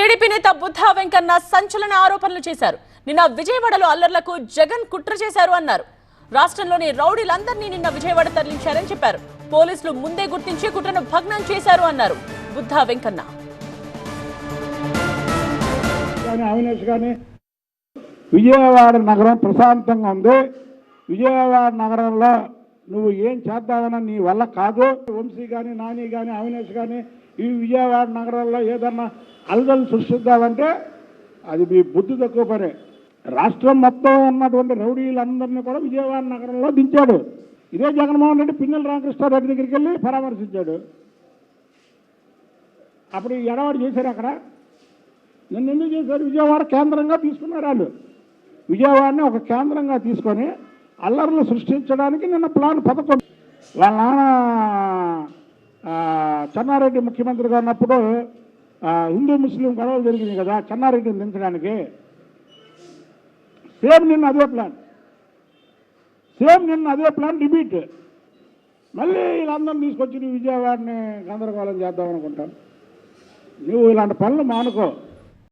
TDP నేత బుద్ధా వెంకన్న సంచలన ఆరోపణలు చేశారు. నిన్న విజయవాడలో అల్లర్లకు జగన్ కుట్ర చేశారు అన్నారు. రాష్ట్రంలోని రౌడీలందరినీ నిన్న విజయవాడ తరలించారని చెప్పారు. పోలీసులు ముందే గుర్తించి కుట్రను భగ్నం చేశారు అన్నారు బుద్ధా వెంకన్న. విజయవాడ నగరం ప్రశాంతంగా ఉంది. విజయవాడ నగరంలో నువ్వు ఏం చేద్దామన్నా నీ వల్ల కాదు. వంశీ కానీ, నాని కానీ, అవినేష్ కానీ ఈ విజయవాడ నగరంలో ఏదన్నా అల్గలు సృష్టిద్దామంటే అది మీ బుద్ధి తక్కువ పనే. రాష్ట్రం మొత్తం ఉన్నటువంటి రౌడీలందరినీ కూడా విజయవాడ నగరంలో దించాడు. ఇదే జగన్మోహన్ రెడ్డి పిన్నెల రామకృష్ణారెడ్డి దగ్గరికి వెళ్ళి పరామర్శించాడు. అప్పుడు ఎడవాడు చేశారు. అక్కడ నిన్న ఎందుకు చేశారు? విజయవాడ కేంద్రంగా తీసుకున్నారు. వాళ్ళు విజయవాడని ఒక కేంద్రంగా తీసుకొని అల్లర్లు సృష్టించడానికి నిన్న ప్లాన్ 11. వాళ్ళ నాన్న చెన్నారెడ్డి ముఖ్యమంత్రిగా ఉన్నప్పుడు హిందూ ముస్లిం గొడవలు జరిగింది కదా, చెన్నారెడ్డిని దించడానికి. సేమ్ నిన్న అదే ప్లాన్ రిపీట్. మళ్ళీ వీళ్ళందరినీ తీసుకొచ్చి నువ్వు విజయవాడని గందరగోళం చేద్దాం అనుకుంటాను. నువ్వు ఇలాంటి పనులు మానుకో.